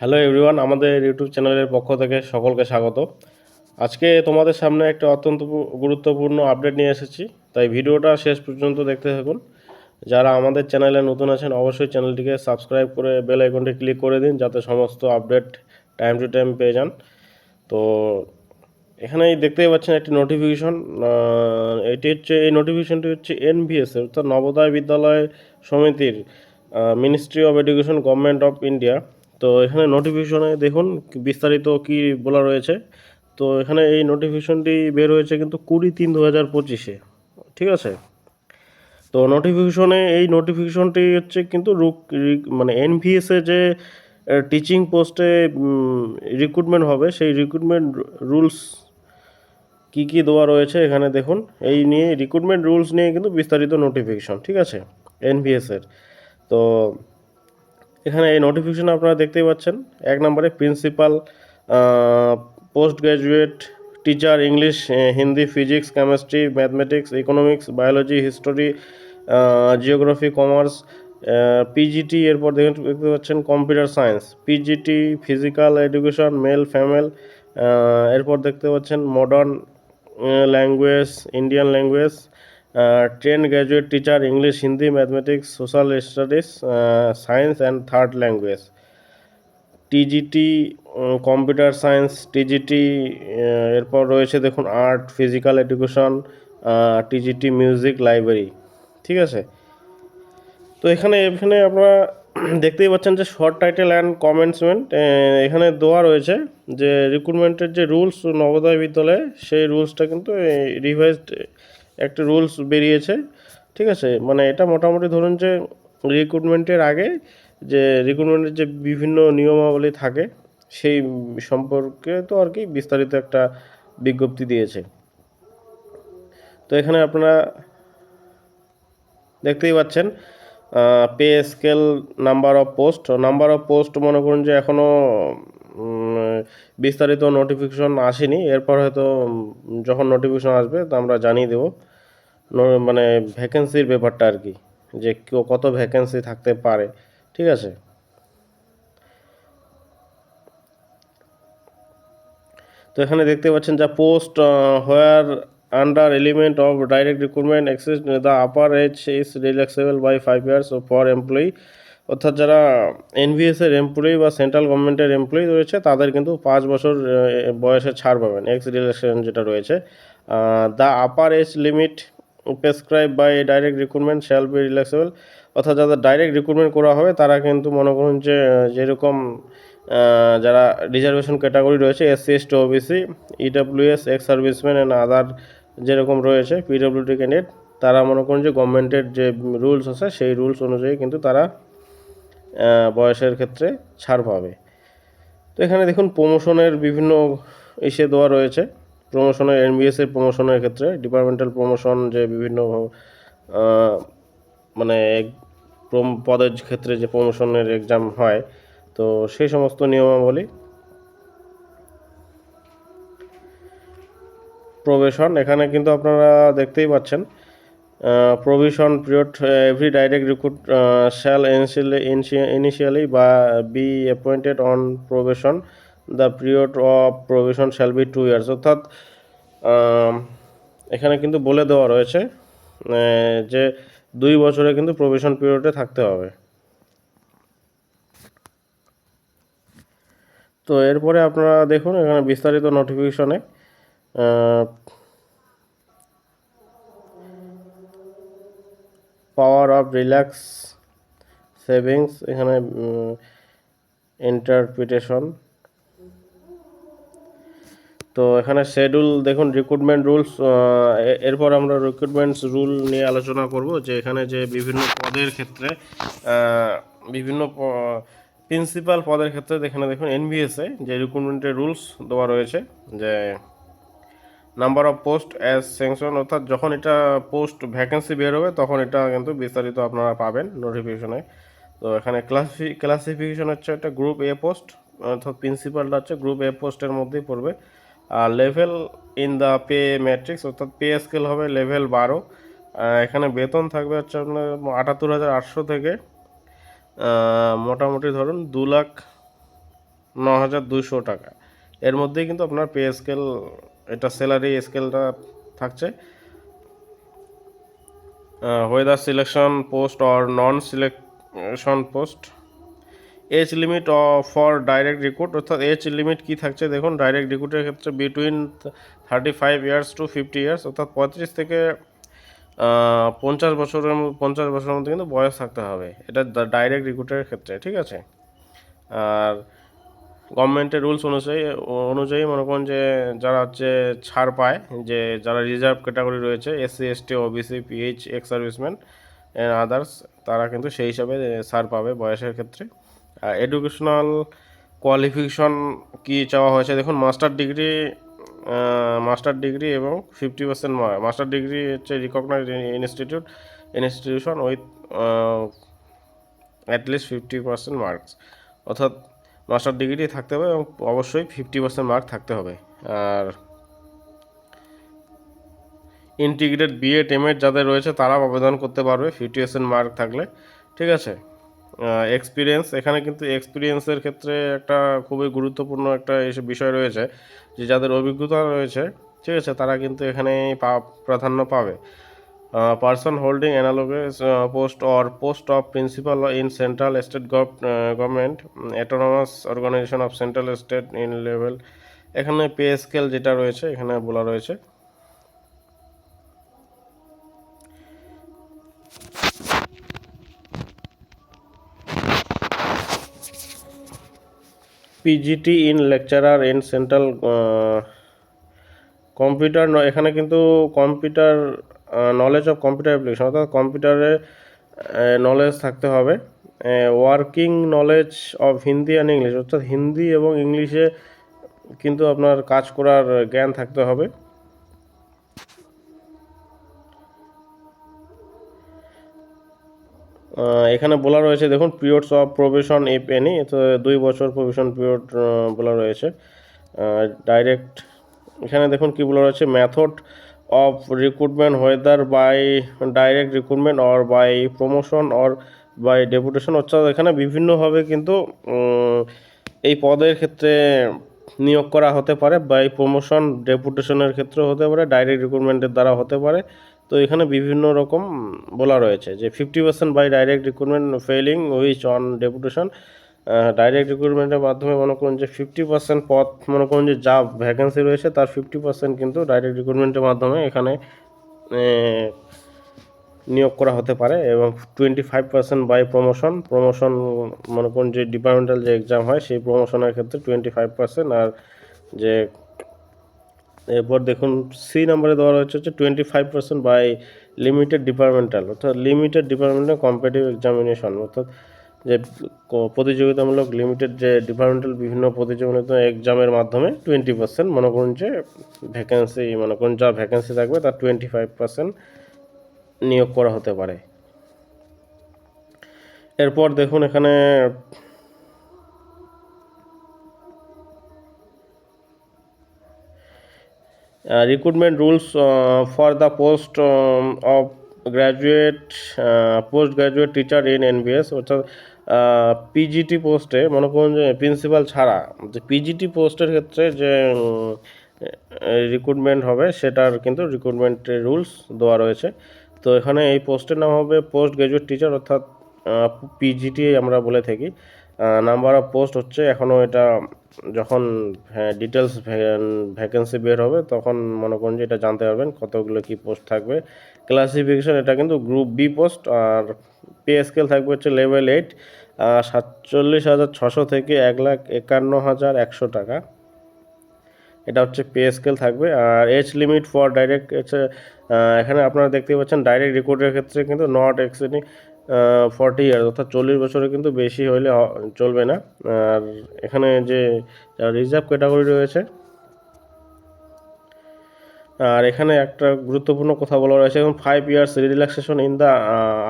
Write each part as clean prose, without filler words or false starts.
Hello everyone, আমাদের YouTube চ্যানেলের পক্ষ থেকে সকলকে স্বাগত। আজকে তোমাদের সামনে একটা অত্যন্ত গুরুত্বপূর্ণ আপডেট নিয়ে এসেছি, তাই ভিডিওটা শেষ পর্যন্ত দেখতে থাকুন। যারা আমাদের চ্যানেলে নতুন আছেন অবশ্যই চ্যানেলটিকে সাবস্ক্রাইব করে বেল আইকনটি ক্লিক করে দিন, যাতে সমস্ত আপডেট টাইম টু টাইম পেয়ে যান। তো এখানেই দেখতেই পাচ্ছেন একটি নোটিফিকেশন। এই নোটিফিকেশনটি হচ্ছে এনভিএস অর্থাৎ নবোদয় বিদ্যালয় সমিতির, ministry of education, government of India. তো এখানে নোটিফিকেশনে দেখুন বিস্তারিত কি বলা রয়েছে। তো এখানে এই নোটিফিকেশনটি বের হয়েছে কিন্তু 20-3-2025-এ, ঠিক আছে। তো এই নোটিফিকেশনটি হচ্ছে কিন্তু মানে এনভিএসে যে টিচিং পোস্টে রিক্রুটমেন্ট হবে, সেই রিক্রুটমেন্ট রুলস কি কি দেওয়া রয়েছে এখানে দেখুন। এই নিয়ে রিক্রুটমেন্ট রুলস নিয়ে কিন্তু বিস্তারিত নোটিফিকেশন, ঠিক আছে, এনভিএসের। তো এখানে এই নোটিফিকেশন আপনারা দেখতেই পাচ্ছেন। এক নম্বরে principal, post graduate teacher, English, Hindi, physics, chemistry, mathematics, economics, biology, history, geography, commerce, PGT. এরপর দেখতে পাচ্ছেন computer science, PGT, physical education, male female. এরপর দেখতে পাচ্ছেন modern language, Indian language, train graduate teacher, English, Hindi, mathematics, social studies, science and third language. TGT computer science, TGT. এরপর রয়েছে দেখুন art, physical education, TGT music, library, ঠিক আছে। তো এখানে এখানে আপনারা দেখতেই পাচ্ছেন যে শর্ট টাইটেল অ্যান্ড কমেন্টসমেন্ট এখানে দেওয়া রয়েছে, যে রিক্রুটমেন্টের যে রুলস নবোদয় বিদ্যালয়ে, সেই রুলসটা কিন্তু রিভাইজড একটা রুলস বেরিয়েছে, ঠিক আছে। মানে এটা মোটামুটি ধরুন যে রিক্রুটমেন্টের আগে যে রিক্রুটমেন্টের যে বিভিন্ন নিয়মাবলী থাকে সেই সম্পর্কে তো আর কি বিস্তারিত একটা বিজ্ঞপ্তি দিয়েছে। তো এখানে আপনারা দেখতেই পাচ্ছেন pay scale, number of post মনে করুন যে এখনও বিস্তারিত নোটিফিকেশন আসেনি। এরপর হয়তো যখন নোটিফিকেশন আসবে তো আমরা জানিয়ে দেবো মানে ভ্যাকেন্সির ব্যাপারটা আর কি, যে কত ভ্যাকেন্সি থাকতে পারে, ঠিক আছে। তো এখানে দেখতে পাচ্ছেন যা post where under element of direct recruitment exist, the upper age is relaxable by 5 years for employee. অর্থাৎ যারা এনভিএস এর এমপ্লয়ি বা সেন্ট্রাল গভর্নমেন্টের এমপ্লয়ি রয়েছে তাদের কিন্তু 5 বছর বয়সে ছাড় পাবেন, এক্স রিল্যাক্সেশন যেটা রয়েছে। The upper age limit prescribe by direct recruitment shall be relaxable. অর্থাৎ যাদের ডাইরেক্ট রিক্রুটমেন্ট করা হবে তারা কিন্তু মনে করুন যে যেরকম যারা রিজার্ভেশন ক্যাটাগরি রয়েছে, SC, ST, OBC, EWS, ex serviceman and other যেরকম রয়েছে পিডব্লিউডি ক্যান্ডিডেট, তারা মনে করুন যে গভর্নমেন্টের যে রুলস আছে সেই রুলস অনুযায়ী কিন্তু তারা বয়সের ক্ষেত্রে ছাড় পাবে। তো এখানে দেখুন প্রমোশনের বিভিন্ন ইসে দেওয়া রয়েছে। প্রমোশনের এনবিএসের প্রমোশনের ক্ষেত্রে ডিপার্টমেন্টাল প্রমোশন যে বিভিন্ন মানে পদের ক্ষেত্রে যে প্রমোশনের এক্সাম হয়, তো সেই সমস্ত নিয়মাবলী। প্রবেশন এখানে কিন্তু আপনারা দেখতেই পাচ্ছেন, probation period, every direct recruit shall initially বা be appointed on probation, the period of probation shall be 2 years. অর্থাৎ এখানে কিন্তু বলে দেওয়া রয়েছে যে 2 বছরে কিন্তু প্রবেশন পিরিয়ডে থাকতে হবে। তো এরপরে আপনারা দেখুন এখানে বিস্তারিত নোটিফিকেশনে পাওয়ার অফ রিল্যাক্স সেভিংস, এখানে ইন্টারপ্রিটেশন। তো এখানে শেডিউল দেখুন, রিক্রুটমেন্ট রুলস। এরপর আমরা রিক্রুটমেন্টস রুল নিয়ে আলোচনা করব, যে এখানে যে বিভিন্ন পদের ক্ষেত্রে বিভিন্ন প্রিন্সিপাল পদের ক্ষেত্রে এখানে দেখুন এনভিএসে যে রিক্রুটমেন্টের রুলস দেওয়া রয়েছে, যে number of post as sanction, অর্থাৎ যখন এটা পোস্ট ভ্যাকেন্সি বের হবে তখন এটা কিন্তু বিস্তারিত আপনারা পাবেন নোটিফিকেশনে। তো এখানে ক্লাসিফিকেশন হচ্ছে একটা গ্রুপ এ পোস্ট, অর্থাৎ প্রিন্সিপালটা হচ্ছে গ্রুপ এ পোস্টের মধ্যেই পড়বে। আর level in the pay matrix, অর্থাৎ পে স্কেল হবে লেভেল 12। এখানে বেতন থাকবে হচ্ছে আপনার 78,800 থেকে মোটামুটি ধরুন 2,00,000 9,200 টাকা। এর মধ্যেই কিন্তু আপনার পে স্কেল, এটা স্যালারি স্কেলটা থাকছে। whether selection post or non selection post. Age limit for direct recruit, অর্থাৎ এজ লিমিট কী থাকছে দেখুন, ডাইরেক্ট রিক্রুটের ক্ষেত্রে বিটুইন 35 ইয়ার্স টু 50 ইয়ার্স, অর্থাৎ 35 থেকে 50 বছরের মধ্যে কিন্তু বয়স থাকতে হবে, এটা ডাইরেক্ট রিক্রুটের ক্ষেত্রে, ঠিক আছে। আর গভর্নমেন্টের রুলস অনুযায়ী মনে করুন যে যারা হচ্ছে ছাড় পায়, যে যারা রিজার্ভ ক্যাটাগরি রয়েছে, SC ST OBC PH ex serviceman and others, তারা কিন্তু সেই হিসাবে ছাড় পাবে বয়সের ক্ষেত্রে। এডুকেশনাল কোয়ালিফিকেশন কি চাওয়া হয়েছে দেখুন, মাস্টার ডিগ্রি এবং 50% মাস্টার ডিগ্রি হচ্ছে recognised institution with at least 50% marks, অর্থাৎ মাস্টার ডিগ্রি থাকতে হবে এবং অবশ্যই 50% মার্ক থাকতে হবে। আর ইন্টিগ্রেটেড BEd MAed যাদের রয়েছে তারা আবেদন করতে পারবে 50% মার্ক থাকলে, ঠিক আছে। এক্সপিরিয়েন্স, এখানে কিন্তু এক্সপিরিয়েন্সের ক্ষেত্রে একটা খুবই গুরুত্বপূর্ণ একটা এসব বিষয় রয়েছে, যে যাদের অভিজ্ঞতা রয়েছে, ঠিক আছে, তারা কিন্তু এখানে প্রাধান্য পাবে। Person holding analogous post of principal in central state government autonomous organisation of central state in level. এখানে পে স্কেল যেটা রয়েছে এখানে বলা রয়েছে। PGT in lecturer in central computer, এখানে কিন্তু computer knowledge of computer application, অর্থাৎ কম্পিউটারে নলেজ থাকতে হবে। Working knowledge of Hindi and English, অর্থাৎ হিন্দি এবং ইংলিশে কিন্তু আপনার কাজ করার জ্ঞান থাকতে হবে। এখানে বলা রয়েছে দেখুন, periods of probation if any, তো 2 বছর প্রবেশন পিরিয়ড বলা রয়েছে। ডাইরেক্ট, এখানে দেখুন কি বলা রয়েছে, method of recruitment whether by direct recruitment or by promotion or by deputation, অর্থাৎ এখানে বিভিন্নভাবে কিন্তু এই পদের ক্ষেত্রে নিয়োগ করা হতে পারে, বাই প্রমোশন ডেপুটেশনের ক্ষেত্রেও হতে পারে, ডাইরেক্ট রিক্রুটমেন্টের দ্বারা হতে পারে। তো এখানে বিভিন্ন রকম বলা রয়েছে যে 50% by direct recruitment failing which on deputation. Direct রিক্রুটমেন্টের মাধ্যমে মনে করুন যে 50% পদ, মনে করুন যে যা ভ্যাকেন্সি রয়েছে তার 50% কিন্তু ডাইরেক্ট রিক্রুটমেন্টের মাধ্যমে এখানে নিয়োগ করা হতে পারে, এবং 25% বাই প্রমোশন মনে করুন যে ডিপার্টমেন্টাল যে এক্সাম হয় সেই প্রমোশনের ক্ষেত্রে 25%। আর যে এরপর দেখুন সি নাম্বারে দেওয়া রয়েছে হচ্ছে 25% বাই লিমিটেড ডিপার্টমেন্টাল, অর্থাৎ লিমিটেড ডিপার্টমেন্টাল কম্পিটিটিভ এক্সামিনেশন, অর্থাৎ যে প্রতিযোগিতামূলক লিমিটেড যে ডিপার্টমেন্টাল বিভিন্ন প্রতিযোগিতা এক্সামের মাধ্যমে 20% মনে করুন যে ভ্যাকেন্সি, মনে করুন যা ভ্যাকেন্সি থাকবে তার 25% নিয়োগ করা হতে পারে। এরপর দেখুন এখানে recruitment rules for the post of post graduate teacher in NBS, অর্থাৎ PGT পোস্টে মনে করুন যে প্রিন্সিপাল ছাড়া যে PGT পোস্টের ক্ষেত্রে যে রিক্রুটমেন্ট হবে সেটার কিন্তু রিক্রুটমেন্টের রুলস দেওয়া রয়েছে। তো এখানে এই পোস্টের নাম হবে পোস্ট গ্রাজুয়েট টিচার, অর্থাৎ PGT আমরা বলে থাকি। নাম্বার অফ পোস্ট হচ্ছে, এখনও এটা যখন ডিটেলস ভ্যাকেন্সি বের হবে তখন মনে করুন যে এটা জানতে পারবেন কতগুলো কি পোস্ট থাকবে। ক্লাসিফিকেশন, এটা কিন্তু গ্রুপ বি পোস্ট। আর পে স্কেল থাকবে হচ্ছে লেভেল 8, 47,600 থেকে 1,51,100 টাকা, এটা হচ্ছে পে স্কেল থাকবে। আর এজ লিমিট ফর ডাইরেক্ট, এখানে আপনারা দেখতে পাচ্ছেন ডাইরেক্ট রিক্রুটের ক্ষেত্রে কিন্তু নট এক্সিডিং 40 ইয়ার্স, অর্থাৎ 40 বছরের কিন্তু বেশি হইলে চলবে না। আর এখানে যে রিজার্ভ ক্যাটাগরি রয়েছে, আর এখানে একটা গুরুত্বপূর্ণ কথা বলা রয়েছে, এবং 5 years relaxation in the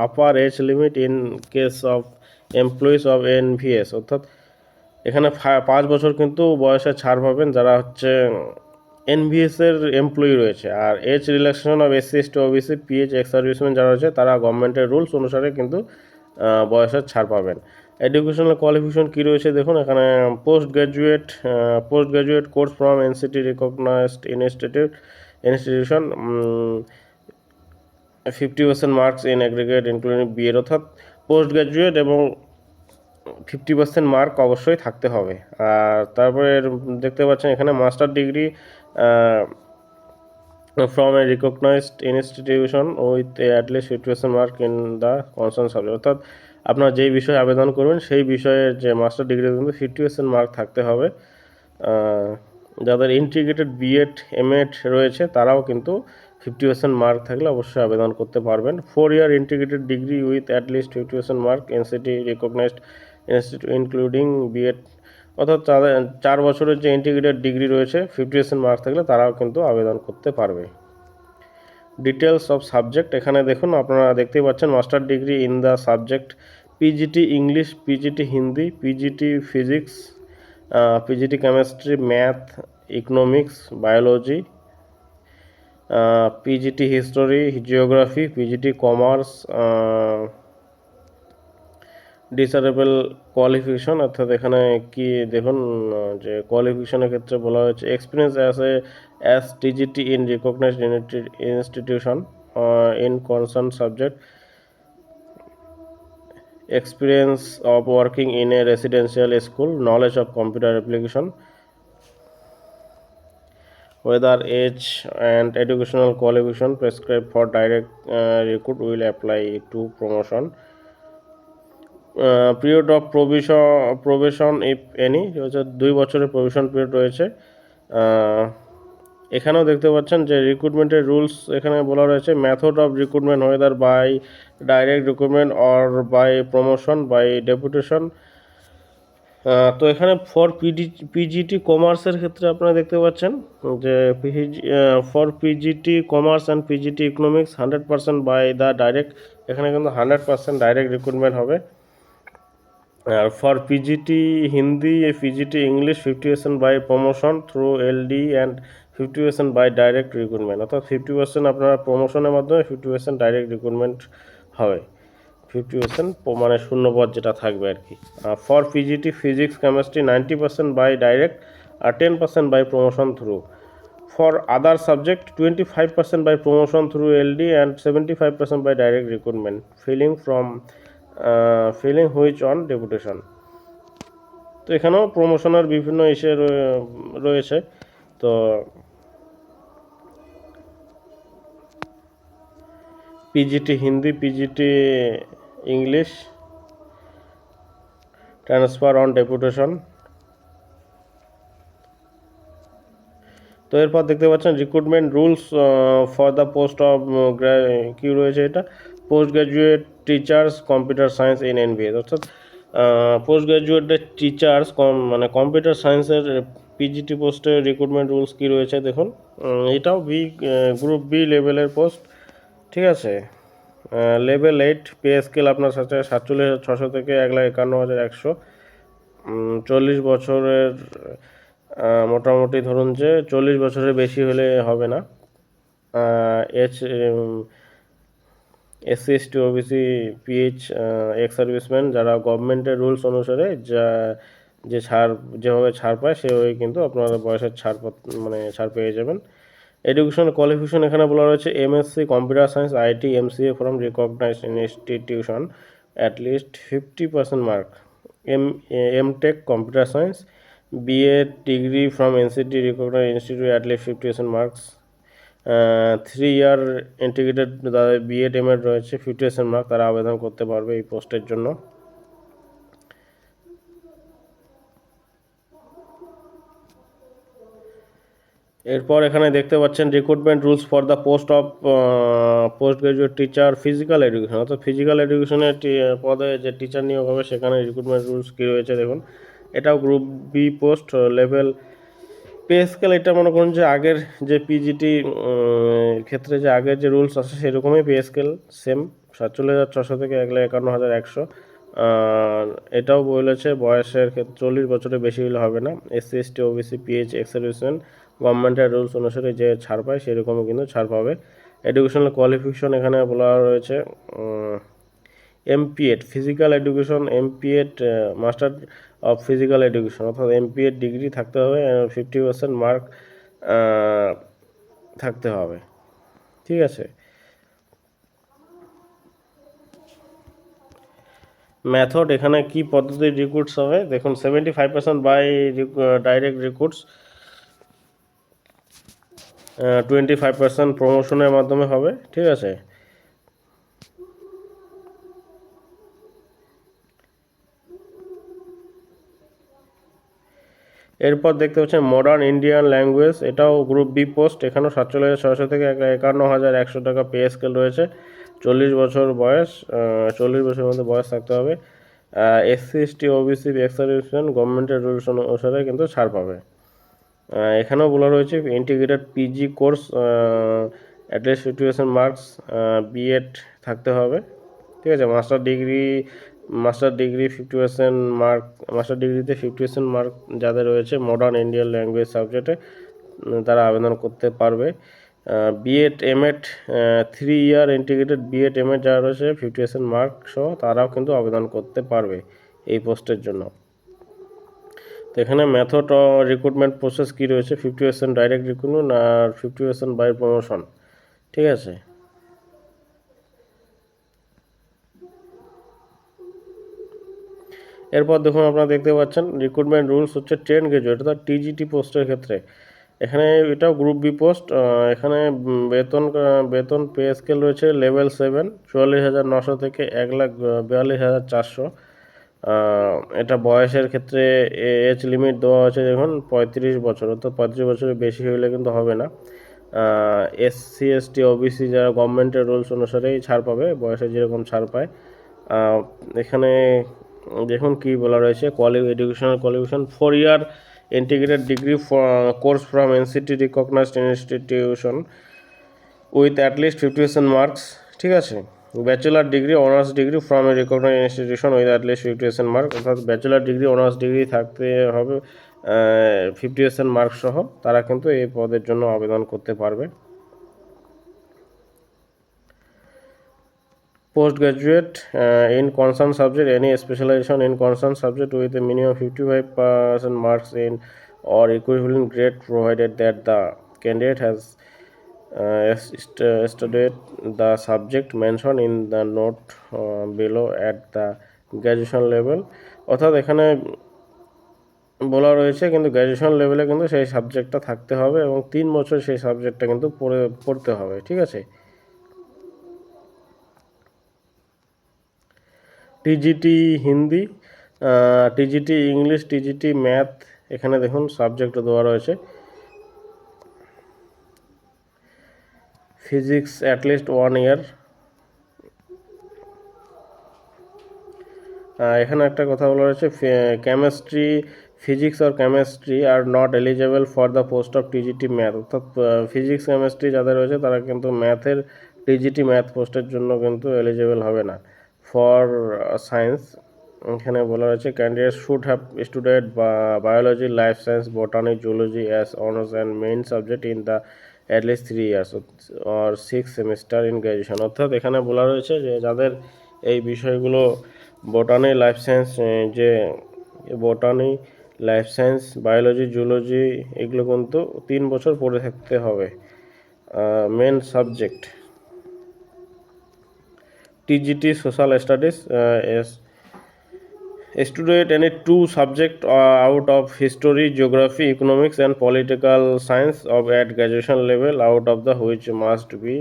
upper age limit in case of employees of NVS, অর্থাৎ এখানে 5 বছর কিন্তু বয়সে ছাড় পাবেন যারা হচ্ছে NVS এর এমপ্লয়ি রয়েছে। আর age relaxation of SC ST OBC PH ex serviceman যারা রয়েছে তারা গভর্নমেন্টের রুলস অনুসারে কিন্তু বয়সের ছাড় পাবেন। এডুকেশনাল কোয়ালিফিকেশন কী রয়েছে দেখুন এখানে post graduate course from NCT recognised institution 50% marks in aggregate including BEd, অর্থাৎ পোস্ট গ্র্যাজুয়েট এবং 50% মার্ক অবশ্যই থাকতে হবে। আর তারপরে দেখতে পাচ্ছেন এখানে master degree from a recognised institution with at least 50% mark in the concern subject, অর্থাৎ আপনার যেই বিষয়ে আবেদন করবেন সেই বিষয়ের যে মাস্টার ডিগ্রি কিন্তু 50% মার্ক থাকতে হবে। যাদের ইন্টিগ্রেটেড বিএড এমএড রয়েছে তারাও কিন্তু 50% মার্ক থাকলে অবশ্যই আবেদন করতে পারবেন। 4 year integrated degree with at least 50% mark NCT recognised institute including BEd, অর্থাৎ 4 বছরের যে ইন্টিগ্রেটেড ডিগ্রি রয়েছে 50% মার্ক থাকলে তারাও কিন্তু আবেদন করতে পারবে। ডিটেলস অফ সাবজেক্ট এখানে দেখুন আপনারা দেখতেই পাচ্ছেন master degree in the subject PGT English, PGT Hindi, PGT physics, PGT chemistry, math, economics, biology, PGT history, geography, PGT commerce, desirable qualification, অর্থাৎ এখানে কি দেখুন যে কোয়ালিফিকেশনের ক্ষেত্রে বলা হয়েছে experience as TGT in recognised institution in concern subject, experience of working in a residential school, knowledge of computer application, whether age and educational qualification prescribed for direct recruit will apply to promotion, period of probation if any, 2 বছরের provision period রয়েছে। এখানেও দেখতে পাচ্ছেন যে রিক্রুটমেন্টের rules এখানে বলা রয়েছে method of recruitment whether by direct recruitment or by promotion by deputation. তো এখানে ফর পিজিটি কমার্সের ক্ষেত্রে আপনারা দেখতে পাচ্ছেন যে for PGT commerce and PGT economics 100% by the direct, এখানে কিন্তু 100% ডাইরেক্ট রিক্রুটমেন্ট হবে। আর for PGT Hindi, PGT English 50% by promotion through LD and 50% by direct recruitment, অর্থাৎ 50% আপনারা প্রমোশনের মাধ্যমে 50% ডাইরেক্ট রিক্রুটমেন্ট হবে। 50% মানে শূন্যপদ যেটা থাকবে আর কি। For PGT physics chemistry 90% by direct আর 10% by promotion through. For other subject 25% by promotion through LD and 75% by direct recruitment filling which on deputation. তো এখানেও প্রমোশনের বিভিন্ন ইস্যু রয়েছে। তো PGT Hindi, PGT English transfer on deputation. তো এরপর দেখতে পাচ্ছেন recruitment rules for the post of কি রয়েছে এটা post graduate teachers computer science in NVS, অর্থাৎ পোস্ট গ্র্যাজুয়েটের টিচার্স মানে কম্পিউটার সায়েন্সের পিজিটি পোস্টের রিক্রুটমেন্ট রুলস কী রয়েছে দেখুন। এটাও গ্রুপ বি লেভেলের পোস্ট, ঠিক আছে। লেভেল 8 পে স্কেল আপনার সাথে 47,600 থেকে 1,51,100। 40 বছরের মোটামুটি ধরুন যে 40 বছরের বেশি হলে হবে না। SC ST OBC pH x serviceman যারা গভর্নমেন্টের রুলস অনুসারে যে যেভাবে ছাড় পায় সেভাবে কিন্তু আপনারা বয়সের মানে ছাড় পেয়ে যাবেন। এডুকেশন কোয়ালিফিকেশন এখানে বলা রয়েছে MSc computer science IT MCA from recognised institution at least 50% mark, MTech computer science, BA degree from NCT recognised institute at least 50% marks, 3 year integrated BEd MEd রয়েছে 50% মার্ক, তারা আবেদন করতে পারবে এই পোস্টের জন্য। এরপর এখানে দেখতে পাচ্ছেন recruitment rules for the post of post graduate teacher physical education, অর্থাৎ ফিজিক্যাল এডুকেশনের পদে যে টিচার নিয়োগ হবে সেখানে রিক্রুটমেন্ট রুলস কী রয়েছে দেখুন। এটাও group B post level pay scale, এটা মনে করুন যে আগের যে পিজিটি ক্ষেত্রে যে আগের যে রুলস আছে সেরকমই পে স্কেল সেম 47,600 থেকে 1,51,100। এটাও বলেছে বয়সের ক্ষেত্রে 40 বছরের বেশি হলে হবে না। SC ST OBC pH x serviceman গভর্নমেন্টের রুলস অনুসারে যে ছাড় পায় সেরকমও কিন্তু ছাড় পাবে। এডুকেশনাল কোয়ালিফিকেশন এখানে বলা রয়েছে MPEd physical education, MPEd master of physical education, অর্থাৎ এমপিএড ডিগ্রি থাকতে হবে, 50% মার্ক থাকতে হবে। ঠিক আছে। মেথড এখানে কি পদ্ধতি রিক্রুটস হবে দেখুন, 75% বাই ডাইরেক্ট রিক্রুটস, 25% প্রমোশনের মাধ্যমে হবে। ঠিক আছে। এরপর দেখতে পাচ্ছেন মডার্ন ইন্ডিয়ান ল্যাঙ্গুয়েজ, এটাও গ্রুপ বি পোস্ট, এখানেও 47,600 থেকে 51,100 টাকা পে স্কেল রয়েছে। 40 বছর বয়স, 40 বছরের মধ্যে বয়স থাকতে হবে। SC ST OBC ex serviceman গভর্নমেন্টের রুলস অনুসারে কিন্তু ছাড় পাবে। এখানেও বলা রয়েছে integrated PG course, at least 50% marks, BEd থাকতে হবে। ঠিক আছে। মাস্টার ডিগ্রি 50% মার্ক, মাস্টার ডিগ্রিতে 50% মার্ক যাদের রয়েছে মডার্ন ইন্ডিয়ান ল্যাঙ্গুয়েজ সাবজেক্টে, তারা আবেদন করতে পারবে। BEd MEd 3 year integrated BEd MEd যারা রয়েছে 50% মার্ক সহ তারাও কিন্তু আবেদন করতে পারবে এই পোস্টের জন্য। তো এখানে মেথড রিক্রুটমেন্ট প্রসেস কী রয়েছে, 50% ডাইরেক্ট রিক্রুটমেন্ট আর 50% বাই প্রমোশন। ঠিক আছে। এরপর দেখুন আপনারা দেখতে পাচ্ছেন রিক্রুটমেন্ট রুলস হচ্ছে 10 গ্রাজুয়েট অর্থাৎ টিজিটি পোস্টের ক্ষেত্রে। এখানে এটাও গ্রুপ বি পোস্ট, এখানে বেতন পে স্কেল রয়েছে লেভেল 7, 44,900 থেকে 1,42,400। এটা বয়সের ক্ষেত্রে এজ লিমিট দেওয়া হয়েছে দেখুন 35 বছর, অর্থাৎ 35 বছরের বেশি হলে কিন্তু হবে না। এসসি এসটি ওবিসি যারা গভর্নমেন্টের রুলস অনুসারেই ছাড় পাবে, বয়সে যেরকম ছাড় পায়। এখানে দেখুন কি বলা রয়েছে, educational qualification 4 year integrated degree course from NCT recognised institution with at least 50% marks. ঠিক আছে। Bachelor degree honours degree from a recognised institution with at least 50% mark, অর্থাৎ ব্যাচেলার ডিগ্রি অনার্স ডিগ্রি থাকতে হবে 50% মার্ক সহ, তারা কিন্তু এই পদের জন্য আবেদন করতে পারবে। Postgraduate in concerned subject, any specialization in concerned subject with a minimum 55% marks in or equivalent grade, provided that the candidate has studied the subject mentioned in the note below at the graduation level। অর্থাৎ এখানে বলা রয়েছে কিন্তু graduation লেভেলে কিন্তু সেই সাবজেক্টটা থাকতে হবে এবং 3 বছর সেই সাবজেক্টটা কিন্তু পড়তে হবে। ঠিক আছে। TGT Hindi, TGT English, TGT math, এখানে দেখুন সাবজেক্ট দেওয়া রয়েছে। Physics at least 1 year. এখানে একটা কথা বলা রয়েছে, কেমিস্ট্রি ফিজিক্স আর কেমিস্ট্রি আর not eligible for the post of TGT math, অর্থাৎ ফিজিক্স কেমিস্ট্রি যাদের রয়েছে তারা কিন্তু ম্যাথের টিজিটি ম্যাথ পোস্টের জন্য কিন্তু এলিজেবল হবে না। ফর সায়েন্স এখানে বলা রয়েছে candidate should have student biology, life science, বটানি, zoology as honours and main subject in the at least 3 years or 6 semester in graduation. অর্থাৎ এখানে বলা রয়েছে যে যাদের এই বিষয়গুলো বটানি, লাইফ সায়েন্স, যে botany, life science, biology, zoology এগুলো কিন্তু 3 বছর পড়ে থাকতে হবে। Main subject TGT social studies, student any 2 subject out of history, geography, economics and political science of at graduation level, out of the which must be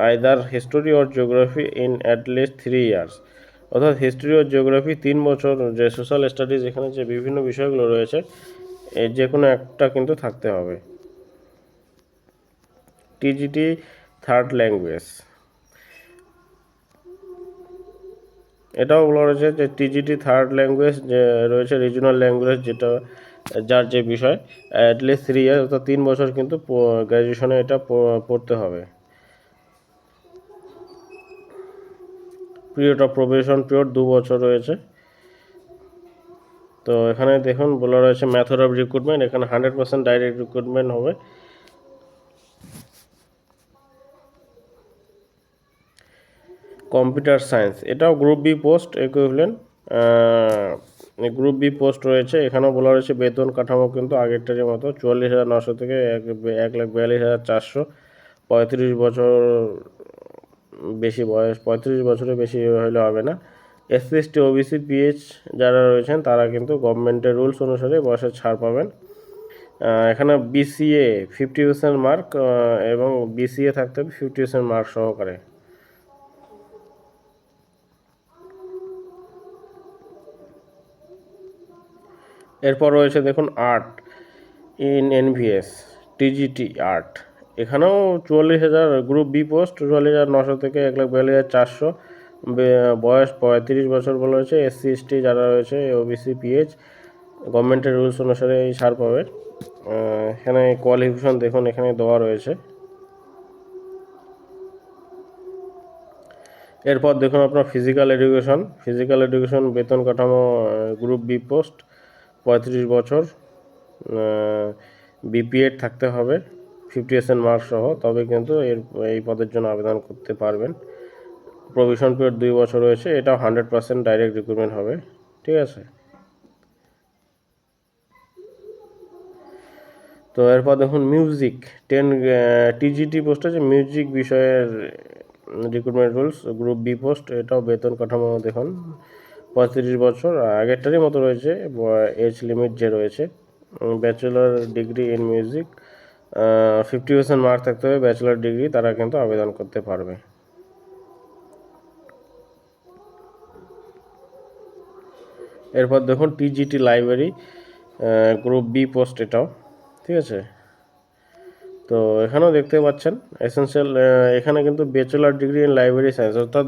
either history or geography in at least 3 years। অর্থাৎ history ও geography 3 বছর, যে social studies এখানে যে বিভিন্ন বিষয়গুলো রয়েছে যে কোনো একটা কিন্তু থাকতে হবে। টিজিটি থার্ড ল্যাঙ্গুয়েজ, এটাও বলা রয়েছে যে টিজিটি থার্ড ল্যাঙ্গুয়েজ যে রয়েছে রিজনাল ল্যাঙ্গুয়েজ, যেটা যার যে বিষয় অ্যাটলিস্ট 3 ইয়ার্স অর্থাৎ 3 বছর কিন্তু গ্র্যাজুয়েশনে এটা পড়তে হবে। পিরিয়ড অফ প্রবেশন পিরিয়ড 2 বছর রয়েছে। তো এখানে দেখুন বলা রয়েছে মেথড অফ রিক্রুটমেন্ট, এখানে 100% ডাইরেক্ট রিক্রুটমেন্ট হবে। কম্পিউটার সায়েন্স, এটাও group B post equivalent group B post রয়েছে। এখানেও বলা রয়েছে বেতন কাঠামো কিন্তু আগেরটারই মতো 44,900 থেকে 1,42,400, 35 বছর বেশি বয়স, 35 বছরের বেশি হলে হবে না। এসসি এসটি ওবিসি পিএইচ যারা রয়েছেন তারা কিন্তু গভর্নমেন্টের রুলস অনুসারে বয়সের ছাড় পাবেন। এখানে বিসিএ 50% মার্ক এবং বিসিএ থাকতে হবে 50% মার্ক সহকারে। এরপর রয়েছে দেখুন art in NVS TGT art, এখানেও 44,000 গ্রুপ বি পোস্ট 44,900 থেকে 1,42,400, বয়স 35 বছর বলা হয়েছে। এসসি এসটি যারা রয়েছে ওবিসি পিএইচ গভর্নমেন্টের রুলস অনুসারে এই ছাড় পাবে। এখানে কোয়ালিফিকেশন দেখুন এখানে দেওয়া রয়েছে। এরপর দেখুন আপনার ফিজিক্যাল এডুকেশন বেতন কাঠামো গ্রুপ বি পোস্ট 35 বছর, বিপিএড থাকতে হবে 50% মার্ক সহ, তবে কিন্তু এই পদের জন্য আবেদন করতে পারবেন। প্রভিশন পিরিয়ড 2 বছর রয়েছে, এটাও 100% ডাইরেক্ট রিক্রুটমেন্ট হবে। ঠিক আছে, তো এরপর দেখুন মিউজিক টিজিটি পোস্ট আছে মিউজিক বিষয়ের recruitment rules group B post, এটাও বেতন কাঠামো দেখুন 35 বছর, আগেরটারই মতো রয়েছে। এজ লিমিট যে রয়েছে, bachelor degree in music 50% mark থাকতে হবে ব্যাচেলর ডিগ্রি, তারা কিন্তু আবেদন করতে পারবে। এরপর দেখুন TGT library group B post, এটাও ঠিক আছে। তো এখানেও দেখতে পাচ্ছেন এসেনশিয়াল, এখানে কিন্তু bachelor degree in library science, অর্থাৎ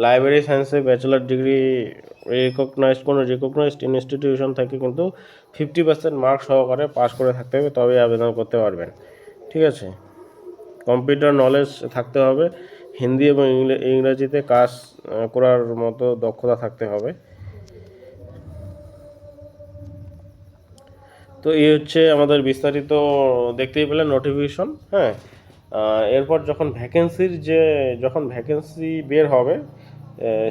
লাইব্রেরি সায়েন্সে ব্যাচেলার ডিগ্রি কোনো রিকগনাইজড ইনস্টিটিউশন থেকে কিন্তু 50% মার্ক সহকারে পাস করে থাকতে হবে, তবে আবেদন করতে পারবেন। ঠিক আছে, কম্পিউটার নলেজ থাকতে হবে, হিন্দি এবং ইংরেজিতে কাজ করার মতো দক্ষতা থাকতে হবে। তো এই হচ্ছে আমাদের বিস্তারিত দেখতেই পেলেন নোটিফিকেশন। হ্যাঁ, এরপর যখন ভ্যাকেন্সি বের হবে,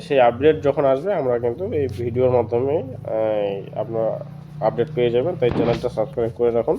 সেই আপডেট যখন আসবে আমরা কিন্তু এই ভিডিওর মাধ্যমে আপনারা আপডেট পেয়ে যাবেন। তাই চ্যানেলটা সাবস্ক্রাইব করে রাখুন।